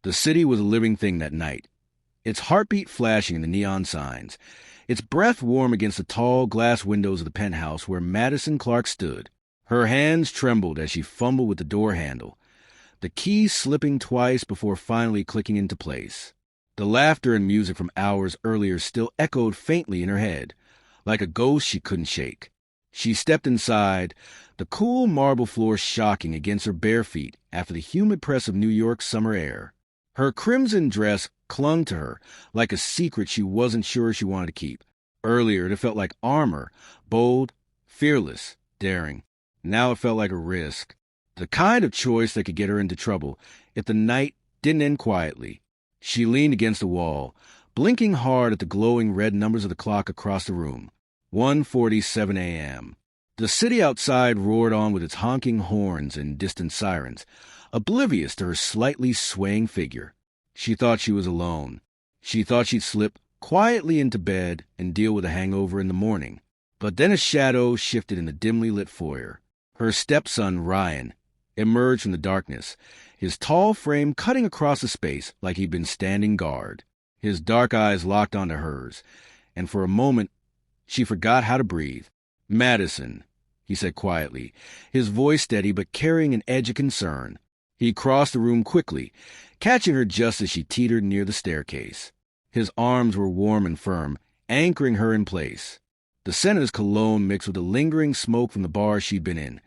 The city was a living thing that night, its heartbeat flashing in the neon signs, its breath warm against the tall glass windows of the penthouse where Madison Clark stood. Her hands trembled as she fumbled with the door handle, the key slipping twice before finally clicking into place. The laughter and music from hours earlier still echoed faintly in her head, like a ghost she couldn't shake. She stepped inside, the cool marble floor shocking against her bare feet after the humid press of New York's summer air. Her crimson dress clung to her like a secret she wasn't sure she wanted to keep. Earlier, it felt like armor, bold, fearless, daring. Now it felt like a risk, the kind of choice that could get her into trouble if the night didn't end quietly. She leaned against the wall, blinking hard at the glowing red numbers of the clock across the room. 1:47 a.m. The city outside roared on with its honking horns and distant sirens, oblivious to her slightly swaying figure. She thought she was alone. She thought she'd slip quietly into bed and deal with a hangover in the morning. But then a shadow shifted in the dimly lit foyer. Her stepson, Ryan, emerged from the darkness, his tall frame cutting across the space like he'd been standing guard. His dark eyes locked onto hers, and for a moment she forgot how to breathe. "Madison," he said quietly, his voice steady but carrying an edge of concern. He crossed the room quickly, catching her just as she teetered near the staircase. His arms were warm and firm, anchoring her in place. The scent of his cologne mixed with the lingering smoke from the bar she'd been in,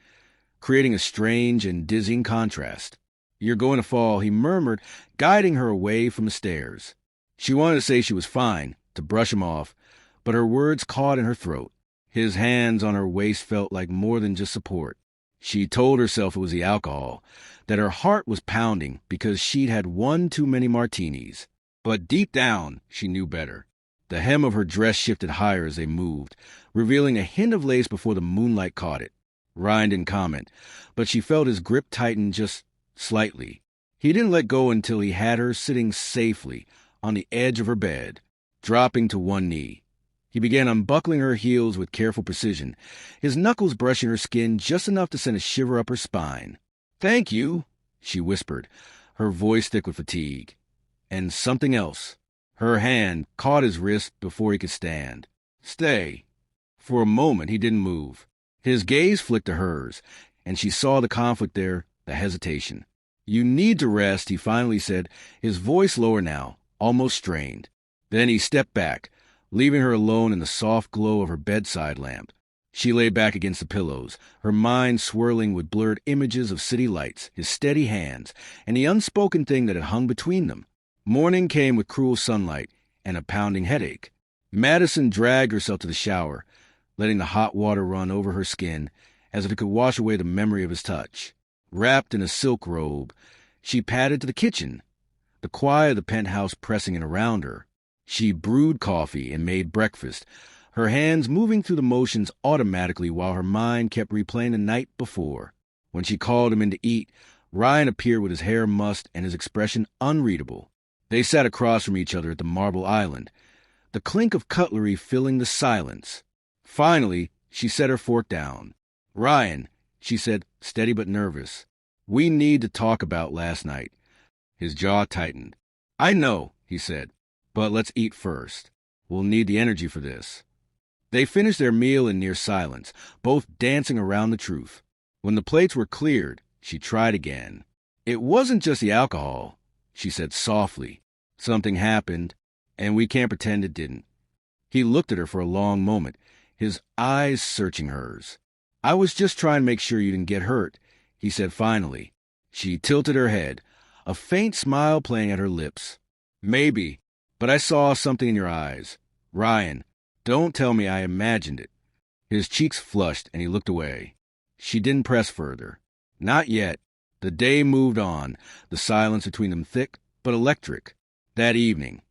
creating a strange and dizzying contrast. "You're going to fall," he murmured, guiding her away from the stairs. She wanted to say she was fine, to brush him off, but her words caught in her throat. His hands on her waist felt like more than just support. She told herself it was the alcohol, that her heart was pounding because she'd had one too many martinis. But deep down, she knew better. The hem of her dress shifted higher as they moved, revealing a hint of lace before the moonlight caught it. Ryan didn't comment, but she felt his grip tighten just slightly. He didn't let go until he had her sitting safely on the edge of her bed, dropping to one knee. He began unbuckling her heels with careful precision, his knuckles brushing her skin just enough to send a shiver up her spine. "Thank you," she whispered, her voice thick with fatigue. And something else. Her hand caught his wrist before he could stand. "Stay." For a moment, he didn't move. His gaze flicked to hers, and she saw the conflict there, the hesitation. "You need to rest," he finally said, his voice lower now, almost strained. Then he stepped back, leaving her alone in the soft glow of her bedside lamp. She lay back against the pillows, her mind swirling with blurred images of city lights, his steady hands, and the unspoken thing that had hung between them. Morning came with cruel sunlight and a pounding headache. Madison dragged herself to the shower, letting the hot water run over her skin as if it could wash away the memory of his touch. Wrapped in a silk robe, she padded to the kitchen, the quiet of the penthouse pressing in around her. She brewed coffee and made breakfast, her hands moving through the motions automatically while her mind kept replaying the night before. When she called him in to eat, Ryan appeared with his hair mussed and his expression unreadable. They sat across from each other at the marble island, the clink of cutlery filling the silence. Finally, she set her fork down. "Ryan," she said, steady but nervous, "we need to talk about last night." His jaw tightened. "I know," he said, "but let's eat first. We'll need the energy for this." They finished their meal in near silence, both dancing around the truth. When the plates were cleared, she tried again. "It wasn't just the alcohol," she said softly. "Something happened, and we can't pretend it didn't." He looked at her for a long moment, his eyes searching hers. "I was just trying to make sure you didn't get hurt," he said finally. She tilted her head, a faint smile playing at her lips. "Maybe, but I saw something in your eyes. Ryan, don't tell me I imagined it." His cheeks flushed, and he looked away. She didn't press further. Not yet. The day moved on, the silence between them thick but electric. That evening,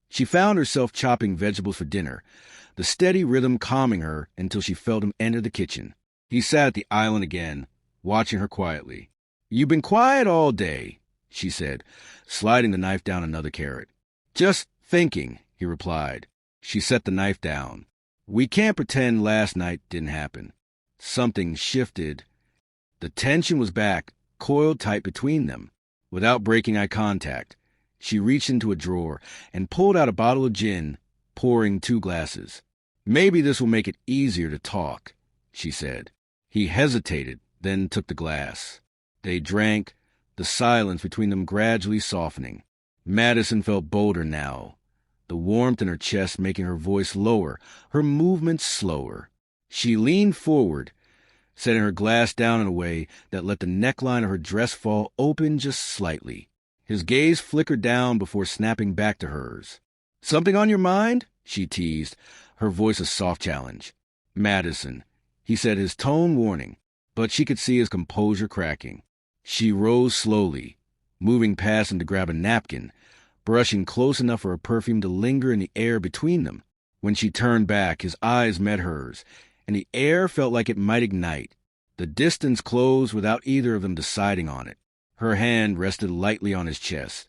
she found herself chopping vegetables for dinner, the steady rhythm calming her until she felt him enter the kitchen. He sat at the island again, watching her quietly. "You've been quiet all day," she said, sliding the knife down another carrot. "Just thinking," he replied. She set the knife down. "We can't pretend last night didn't happen." Something shifted. The tension was back, coiled tight between them. Without breaking eye contact, She reached into a drawer and pulled out a bottle of gin, pouring 2 glasses. "Maybe this will make it easier to talk," she said. He hesitated, then took the glass. They drank, the silence between them gradually softening. Madison felt bolder now, the warmth in her chest making her voice lower, her movements slower. She leaned forward, setting her glass down in a way that let the neckline of her dress fall open just slightly. His gaze flickered down before snapping back to hers. "Something on your mind?" she teased, her voice a soft challenge. "Madison," he said, his tone warning, but she could see his composure cracking. She rose slowly, moving past him to grab a napkin, brushing close enough for her perfume to linger in the air between them. When she turned back, his eyes met hers, and the air felt like it might ignite. The distance closed without either of them deciding on it. Her hand rested lightly on his chest,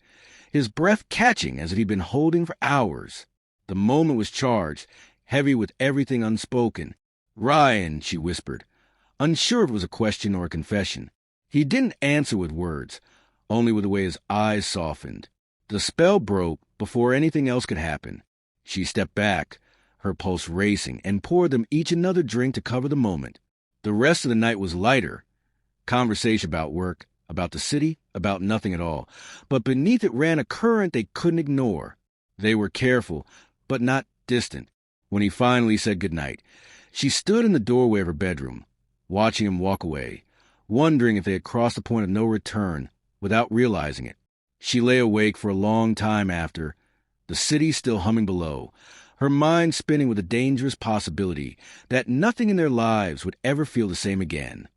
his breath catching as if he'd been holding for hours. The moment was charged, heavy with everything unspoken. "Ryan," she whispered, unsure if it was a question or a confession. He didn't answer with words, only with the way his eyes softened. The spell broke before anything else could happen. She stepped back, her pulse racing, and poured them each another drink to cover the moment. The rest of the night was lighter. Conversation about work, about the city, about nothing at all. But beneath it ran a current they couldn't ignore. They were careful, but not distant. When he finally said goodnight, she stood in the doorway of her bedroom, watching him walk away, wondering if they had crossed the point of no return without realizing it. She lay awake for a long time after, the city still humming below, her mind spinning with the dangerous possibility that nothing in their lives would ever feel the same again.